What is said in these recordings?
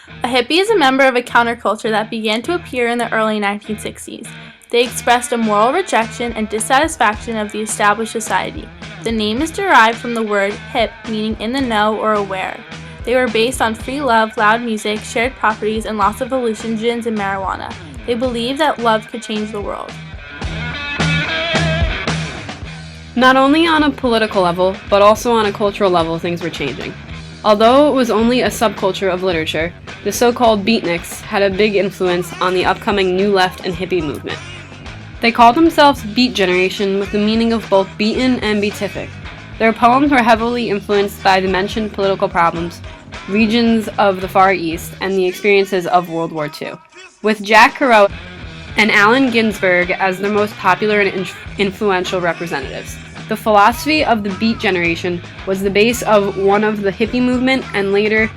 A hippie is a member of a counterculture that began to appear in the early 1960s. They expressed a moral rejection and dissatisfaction of the established society. The name is derived from the word hip, meaning in the know or aware. They were based on free love, loud music, shared properties, and lots of hallucinogens and marijuana. They believed that love could change the world. Not only on a political level, but also on a cultural level, things were changing. Although it was only a subculture of literature, the so-called beatniks had a big influence on the upcoming New Left and hippie movement. They called themselves Beat Generation with the meaning of both beaten and beatific. Their poems were heavily influenced by the mentioned political problems, regions of the Far East, and the experiences of World War II, with Jack Kerouac and Allen Ginsberg as their most popular and influential representatives. The philosophy of the Beat Generation was the base of one of the hippie movement and later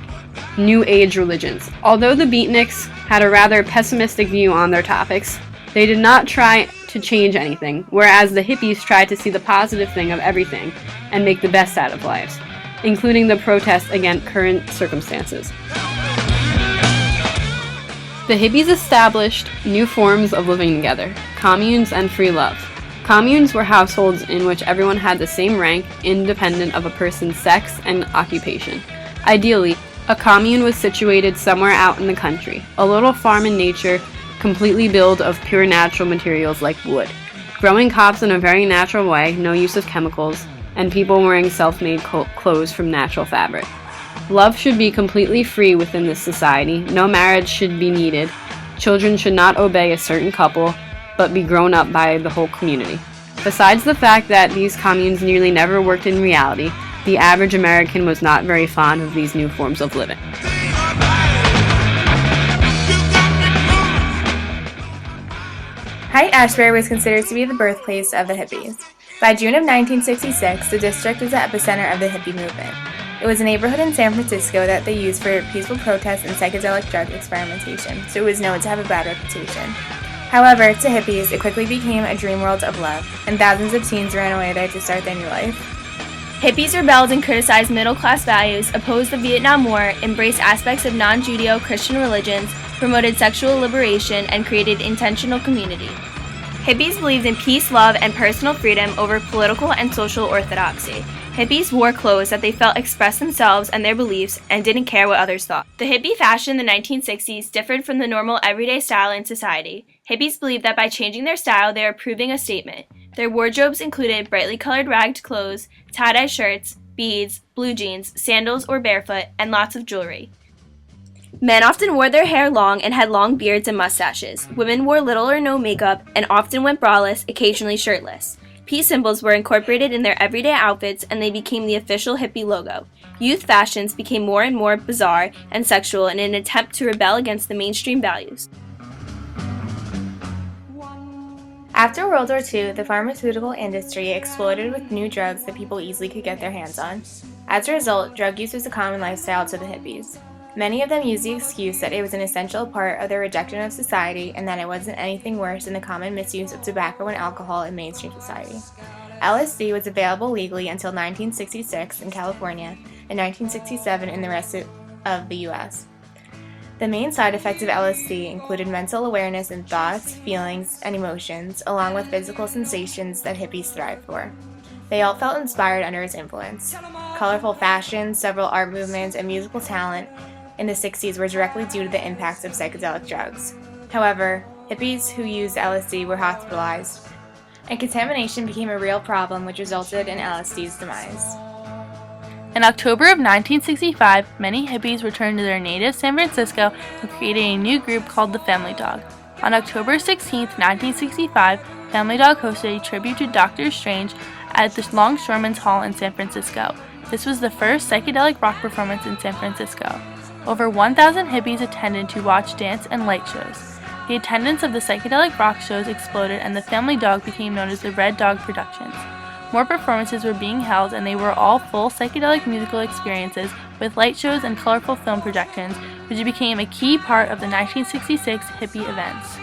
New Age religions. Although the beatniks had a rather pessimistic view on their topics, they did not try to change anything, whereas the hippies tried to see the positive thing of everything and make the best out of lives, including the protest against current circumstances. The hippies established new forms of living together, communes and free love. Communes were households in which everyone had the same rank, independent of a person's sex and occupation. Ideally, a commune was situated somewhere out in the country, a little farm in nature, completely built of pure natural materials like wood, growing crops in a very natural way, no use of chemicals, and people wearing self-made clothes from natural fabric. Love should be completely free within this society, no marriage should be needed, children should not obey a certain couple, but be grown up by the whole community. Besides the fact that these communes nearly never worked in reality, the average American was not very fond of these new forms of living. Haight-Ashbury was considered to be the birthplace of the hippies. By June of 1966, the district was the epicenter of the hippie movement. It was a neighborhood in San Francisco that they used for peaceful protests and psychedelic drug experimentation, so it was known to have a bad reputation. However, to hippies, it quickly became a dream world of love, and thousands of teens ran away there to start their new life. Hippies rebelled and criticized middle-class values, opposed the Vietnam War, embraced aspects of non-Judeo-Christian religions, promoted sexual liberation, and created intentional community. Hippies believed in peace, love, and personal freedom over political and social orthodoxy. Hippies wore clothes that they felt expressed themselves and their beliefs and didn't care what others thought. The hippie fashion in the 1960s differed from the normal everyday style in society. Hippies believed that by changing their style, they were proving a statement. Their wardrobes included brightly colored ragged clothes, tie-dye shirts, beads, blue jeans, sandals or barefoot, and lots of jewelry. Men often wore their hair long and had long beards and mustaches. Women wore little or no makeup and often went braless, occasionally shirtless. Peace symbols were incorporated in their everyday outfits and they became the official hippie logo. Youth fashions became more and more bizarre and sexual in an attempt to rebel against the mainstream values. After World War II, the pharmaceutical industry exploded with new drugs that people easily could get their hands on. As a result, drug use was a common lifestyle to the hippies. Many of them used the excuse that it was an essential part of their rejection of society and that it wasn't anything worse than the common misuse of tobacco and alcohol in mainstream society. LSD was available legally until 1966 in California and 1967 in the rest of the U.S. The main side effects of LSD included mental awareness in thoughts, feelings, and emotions, along with physical sensations that hippies thrived for. They all felt inspired under its influence. Colorful fashion, several art movements, and musical talent in the 60s were directly due to the impacts of psychedelic drugs. However, hippies who used LSD were hospitalized, and contamination became a real problem which resulted in LSD's demise. In October of 1965, many hippies returned to their native San Francisco and created a new group called the Family Dog. On October 16, 1965, Family Dog hosted a tribute to Dr. Strange at the Longshoremen's Hall in San Francisco. This was the first psychedelic rock performance in San Francisco. Over 1,000 hippies attended to watch dance and light shows. The attendance of the psychedelic rock shows exploded and the Family Dog became known as the Red Dog Productions. More performances were being held and they were all full psychedelic musical experiences with light shows and colorful film projections, which became a key part of the 1966 hippie events.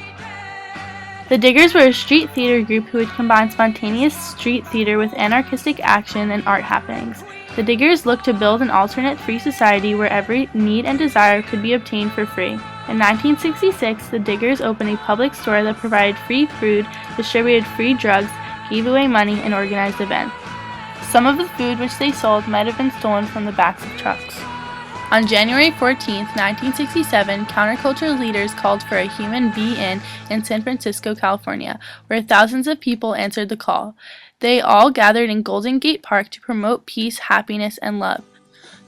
The Diggers were a street theater group who would combine spontaneous street theater with anarchistic action and art happenings. The Diggers looked to build an alternate free society where every need and desire could be obtained for free. In 1966, the Diggers opened a public store that provided free food, distributed free drugs, gave away money, and organized events. Some of the food which they sold might have been stolen from the backs of trucks. On January 14, 1967, counterculture leaders called for a human be-in San Francisco, California, where thousands of people answered the call. They all gathered in Golden Gate Park to promote peace, happiness, and love.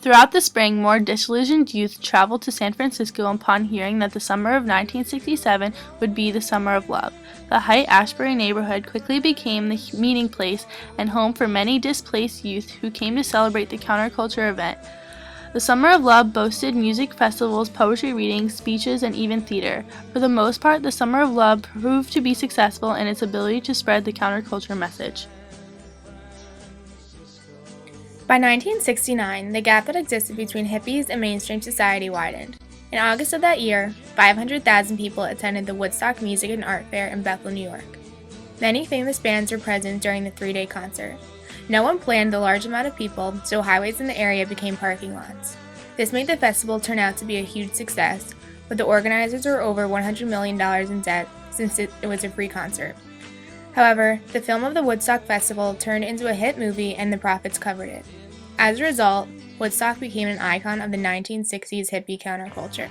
Throughout the spring, more disillusioned youth traveled to San Francisco upon hearing that the summer of 1967 would be the summer of love. The Haight-Ashbury neighborhood quickly became the meeting place and home for many displaced youth who came to celebrate the counterculture event. The Summer of Love boasted music festivals, poetry readings, speeches, and even theater. For the most part, the Summer of Love proved to be successful in its ability to spread the counterculture message. By 1969, the gap that existed between hippies and mainstream society widened. In August of that year, 500,000 people attended the Woodstock Music and Art Fair in Bethel, New York. Many famous bands were present during the 3-day concert. No one planned the large amount of people, so highways in the area became parking lots. This made the festival turn out to be a huge success, but the organizers were over $100 million in debt since it was a free concert. However, the film of the Woodstock Festival turned into a hit movie and the profits covered it. As a result, Woodstock became an icon of the 1960s hippie counterculture.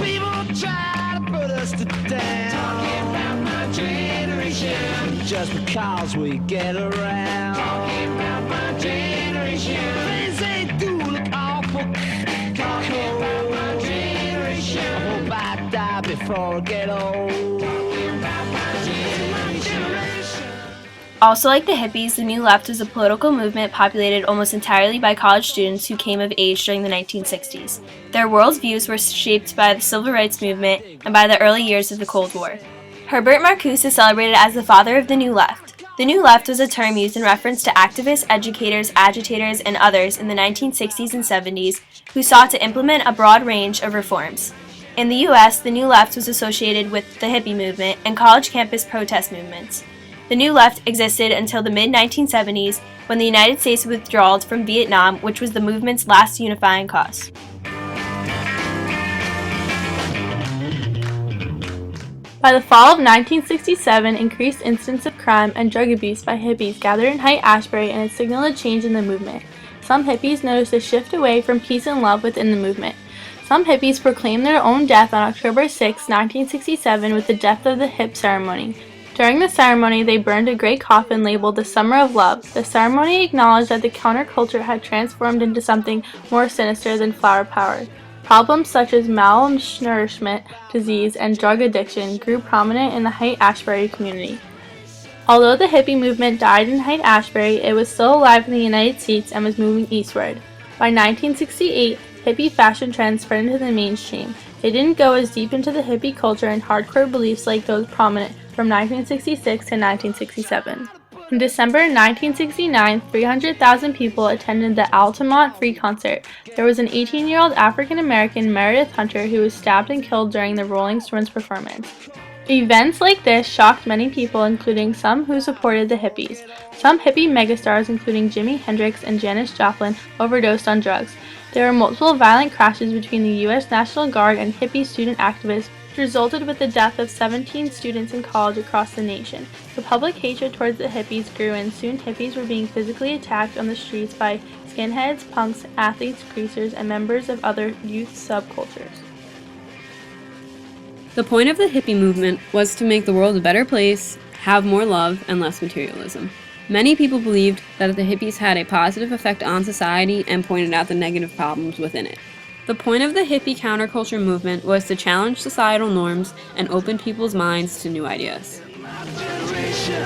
People try to put us to down, talking about my generation, just because we get around, talking about my generation, things they do look awful, talking about my generation, I hope I die before I get old, talking about my generation. Also like the hippies, the New Left was a political movement populated almost entirely by college students who came of age during the 1960s. Their worldviews were shaped by the Civil Rights Movement and by the early years of the Cold War. Herbert Marcuse is celebrated as the father of the New Left. The New Left was a term used in reference to activists, educators, agitators, and others in the 1960s and 70s who sought to implement a broad range of reforms. In the U.S., the New Left was associated with the Hippie Movement and college campus protest movements. The New Left existed until the mid-1970s when the United States withdrew from Vietnam, which was the movement's last unifying cause. By the fall of 1967, increased incidents of crime and drug abuse by hippies gathered in Haight-Ashbury and it signaled a change in the movement. Some hippies noticed a shift away from peace and love within the movement. Some hippies proclaimed their own death on October 6, 1967 with the Death of the Hip ceremony. During the ceremony, they burned a gray coffin labeled the Summer of Love. The ceremony acknowledged that the counterculture had transformed into something more sinister than flower power. Problems such as malnourishment, disease, and drug addiction grew prominent in the Haight-Ashbury community. Although the hippie movement died in Haight-Ashbury, it was still alive in the United States and was moving eastward. By 1968, hippie fashion trends spread into the mainstream. They didn't go as deep into the hippie culture and hardcore beliefs like those prominent from 1966 to 1967. In December 1969, 300,000 people attended the Altamont Free Concert. There was an 18-year-old African-American, Meredith Hunter, who was stabbed and killed during the Rolling Stones performance. Events like this shocked many people, including some who supported the hippies. Some hippie megastars, including Jimi Hendrix and Janis Joplin, overdosed on drugs. There were multiple violent crashes between the U.S. National Guard and hippie student activists, which resulted with the death of 17 students in college across the nation. The public hatred towards the hippies grew, and soon hippies were being physically attacked on the streets by skinheads, punks, athletes, greasers, and members of other youth subcultures. The point of the hippie movement was to make the world a better place, have more love, and less materialism. Many people believed that the hippies had a positive effect on society and pointed out the negative problems within it. The point of the hippie counterculture movement was to challenge societal norms and open people's minds to new ideas. My generation,